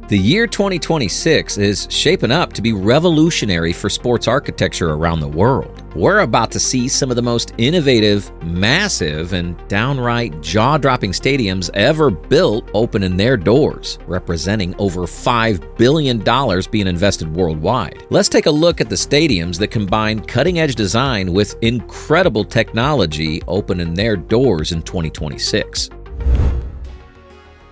The year 2026 is shaping up to be revolutionary for sports architecture around the world. We're about to see some of the most innovative, massive, and downright jaw-dropping stadiums ever built opening their doors, representing over $5 billion being invested worldwide. Let's take a look at the stadiums that combine cutting-edge design with incredible technology opening their doors in 2026.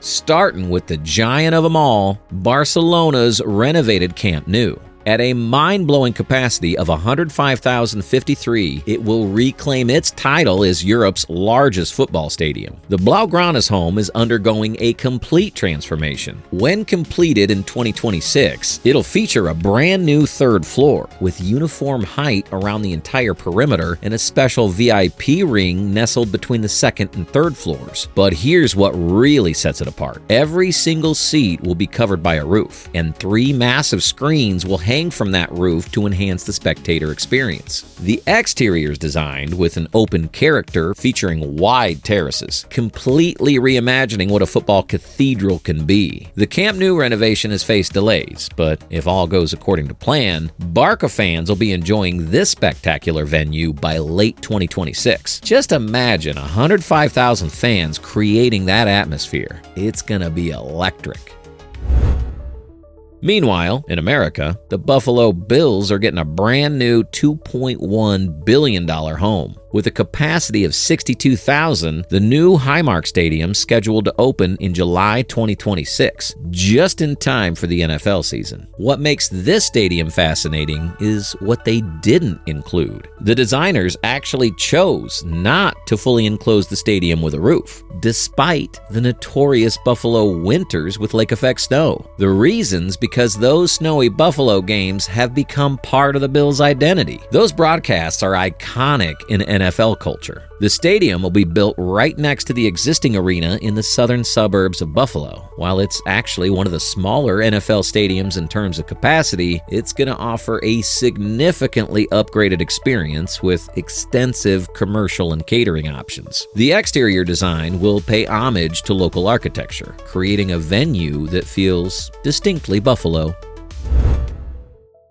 Starting with the giant of them all, Barcelona's renovated Camp Nou. At a mind-blowing capacity of 105,053, it will reclaim its title as Europe's largest football stadium. The Blaugrana's home is undergoing a complete transformation. When completed in 2026, it'll feature a brand new third floor with uniform height around the entire perimeter and a special VIP ring nestled between the second and third floors. But here's what really sets it apart. Every single seat will be covered by a roof, and 3 massive screens will hang from that roof to enhance the spectator experience. The exterior is designed with an open character featuring wide terraces, completely reimagining what a football cathedral can be. The Camp Nou renovation has faced delays, but if all goes according to plan, Barca fans will be enjoying this spectacular venue by late 2026. Just imagine 105,000 fans creating that atmosphere. It's gonna be electric. Meanwhile, in America, the Buffalo Bills are getting a brand new $2.1 billion home. With a capacity of 62,000, the new Highmark Stadium scheduled to open in July 2026, just in time for the NFL season. What makes this stadium fascinating is what they didn't include. The designers actually chose not to fully enclose the stadium with a roof, despite the notorious Buffalo winters with lake-effect snow. The reason's because those snowy Buffalo games have become part of the Bills' identity. Those broadcasts are iconic in NFL culture. The stadium will be built right next to the existing arena in the southern suburbs of Buffalo. While it's actually one of the smaller NFL stadiums in terms of capacity, it's going to offer a significantly upgraded experience with extensive commercial and catering options. The exterior design will pay homage to local architecture, creating a venue that feels distinctly Buffalo.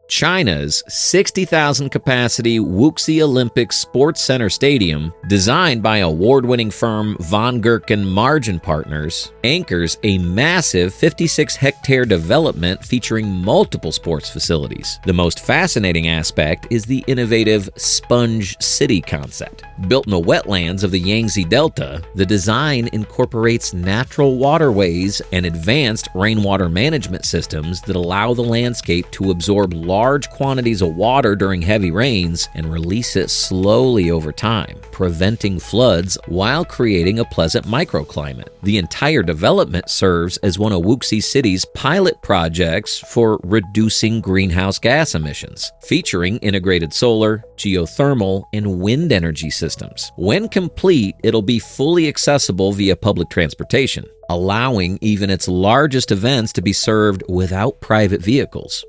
China's 60,000 capacity Wuxi Olympic Sports Center Stadium, designed by award-winning firm Von Gurken Margin Partners, anchors a massive 56-hectare development featuring multiple sports facilities. The most fascinating aspect is the innovative Sponge City concept. Built in the wetlands of the Yangtze Delta, the design incorporates natural waterways and advanced rainwater management systems that allow the landscape to absorb large quantities of water during heavy rains and release it slowly over time, preventing floods while creating a pleasant microclimate. The entire development serves as one of Wuxi City's pilot projects for reducing greenhouse gas emissions, featuring integrated solar, geothermal, and wind energy systems. When complete, it'll be fully accessible via public transportation, allowing even its largest events to be served without private vehicles.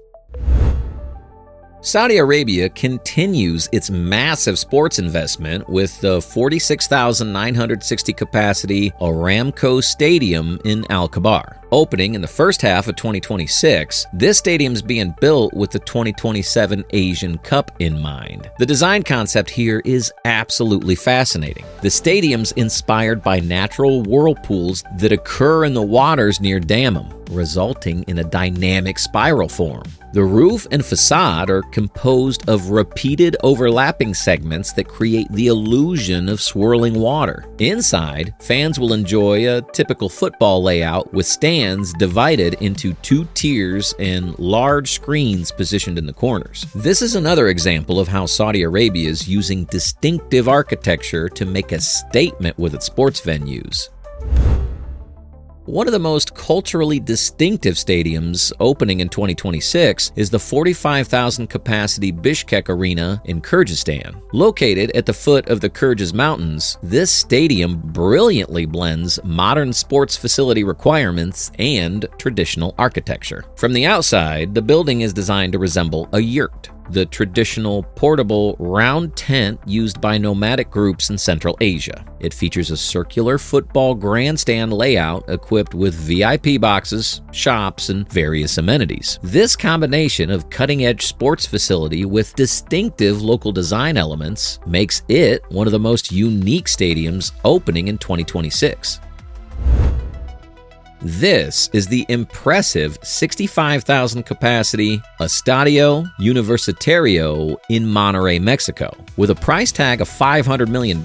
Saudi Arabia continues its massive sports investment with the 46,960 capacity Aramco Stadium in Al Khabar. Opening in the first half of 2026, this stadium is being built with the 2027 Asian Cup in mind. The design concept here is absolutely fascinating. The stadium's inspired by natural whirlpools that occur in the waters near Dammam, resulting in a dynamic spiral form. The roof and facade are composed of repeated overlapping segments that create the illusion of swirling water. Inside, fans will enjoy a typical football layout with stands divided into 2 tiers and large screens positioned in the corners. This is another example of how Saudi Arabia is using distinctive architecture to make a statement with its sports venues. One of the most culturally distinctive stadiums opening in 2026 is the 45,000 capacity Bishkek Arena in Kyrgyzstan. Located at the foot of the Kyrgyz Mountains, this stadium brilliantly blends modern sports facility requirements and traditional architecture. From the outside, the building is designed to resemble a yurt, the traditional portable round tent used by nomadic groups in Central Asia. It features a circular football grandstand layout equipped with VIP boxes, shops, and various amenities. This combination of cutting-edge sports facility with distinctive local design elements makes it one of the most unique stadiums opening in 2026. This is the impressive 65,000 capacity Estadio Universitario in Monterrey, Mexico. With a price tag of $500 million,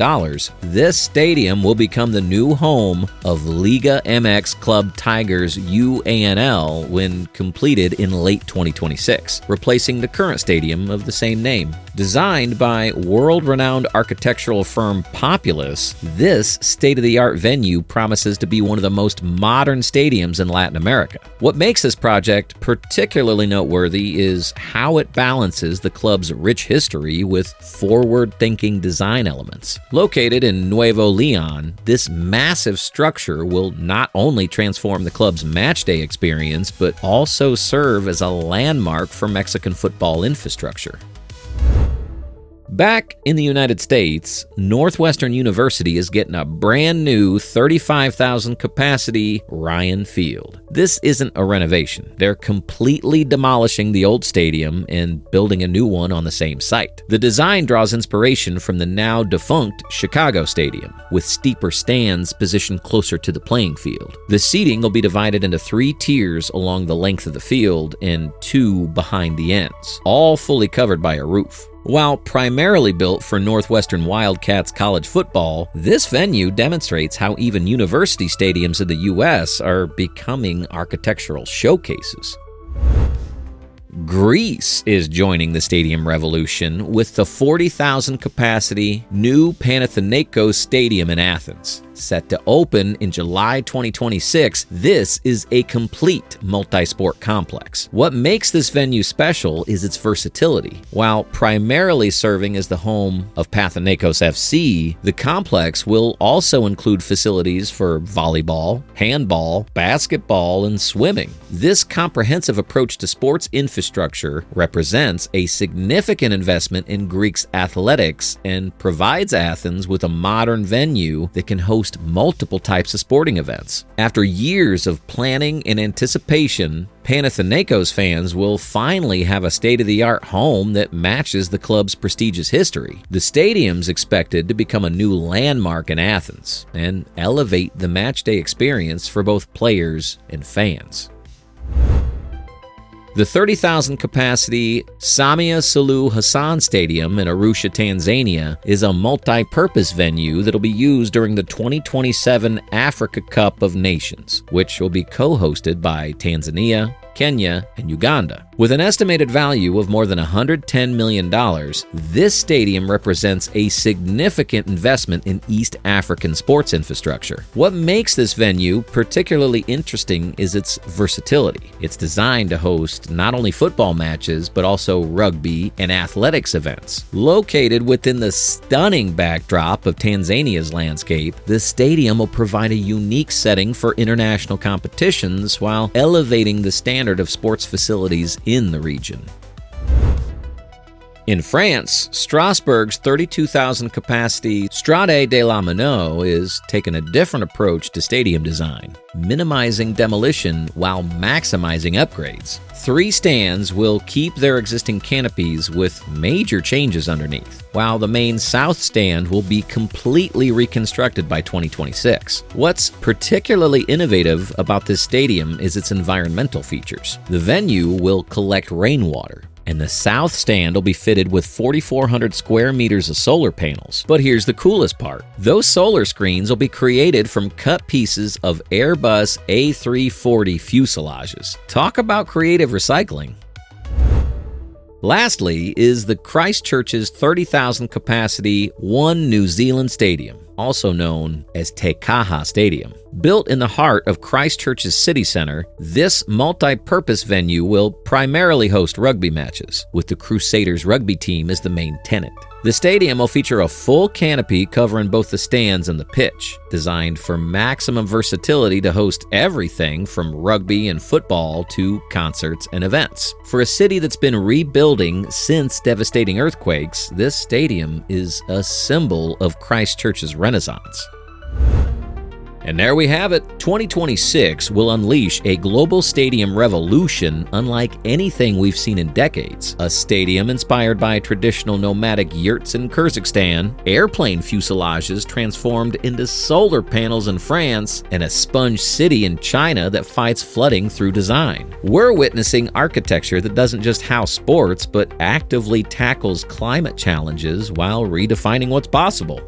this stadium will become the new home of Liga MX Club Tigers UANL when completed in late 2026, replacing the current stadium of the same name. Designed by world-renowned architectural firm Populous, this state-of-the-art venue promises to be one of the most modern stadiums in Latin America. What makes this project particularly noteworthy is how it balances the club's rich history with forward-thinking design elements. Located in Nuevo León, this massive structure will not only transform the club's matchday experience, but also serve as a landmark for Mexican football infrastructure. Back in the United States, Northwestern University is getting a brand new 35,000 capacity Ryan Field. This isn't a renovation. They're completely demolishing the old stadium and building a new one on the same site. The design draws inspiration from the now defunct Chicago Stadium, with steeper stands positioned closer to the playing field. The seating will be divided into 3 tiers along the length of the field and 2 behind the ends, all fully covered by a roof. While primarily built for Northwestern Wildcats college football, this venue demonstrates how even university stadiums in the U.S. are becoming architectural showcases. Greece is joining the stadium revolution with the 40,000 capacity new Panathinaikos Stadium in Athens. Set to open in July 2026, this is a complete multi-sport complex. What makes this venue special is its versatility. While primarily serving as the home of Panathinaikos FC, the complex will also include facilities for volleyball, handball, basketball, and swimming. This comprehensive approach to sports infrastructure represents a significant investment in Greece's athletics and provides Athens with a modern venue that can host multiple types of sporting events. After years of planning and anticipation, Panathinaikos fans will finally have a state-of-the-art home that matches the club's prestigious history. The stadium's expected to become a new landmark in Athens and elevate the matchday experience for both players and fans. The 30,000 capacity Samia Suluhu Hassan Stadium in Arusha, Tanzania is a multi-purpose venue that will be used during the 2027 Africa Cup of Nations, which will be co-hosted by Tanzania, Kenya, and Uganda. With an estimated value of more than $110 million, this stadium represents a significant investment in East African sports infrastructure. What makes this venue particularly interesting is its versatility. It's designed to host not only football matches, but also rugby and athletics events. Located within the stunning backdrop of Tanzania's landscape, the stadium will provide a unique setting for international competitions while elevating the standard of sports facilities in the region. In France, Strasbourg's 32,000 capacity Stade de la Minot is taking a different approach to stadium design, minimizing demolition while maximizing upgrades. 3 stands will keep their existing canopies with major changes underneath, while the main south stand will be completely reconstructed by 2026. What's particularly innovative about this stadium is its environmental features. The venue will collect rainwater, and the south stand will be fitted with 4,400 square meters of solar panels. But here's the coolest part. Those solar screens will be created from cut pieces of Airbus A340 fuselages. Talk about creative recycling. Lastly is the Christchurch's 30,000 capacity One New Zealand Stadium. also known as Tekaha Stadium. Built in the heart of Christchurch's city center, this multi-purpose venue will primarily host rugby matches, with the Crusaders rugby team as the main tenant. The stadium will feature a full canopy covering both the stands and the pitch, designed for maximum versatility to host everything from rugby and football to concerts and events. For a city that's been rebuilding since devastating earthquakes, this stadium is a symbol of Christchurch's renaissance. And there we have it. 2026 will unleash a global stadium revolution unlike anything we've seen in decades. A stadium inspired by traditional nomadic yurts in Kyrgyzstan, airplane fuselages transformed into solar panels in France, and a sponge city in China that fights flooding through design. We're witnessing architecture that doesn't just house sports, but actively tackles climate challenges while redefining what's possible.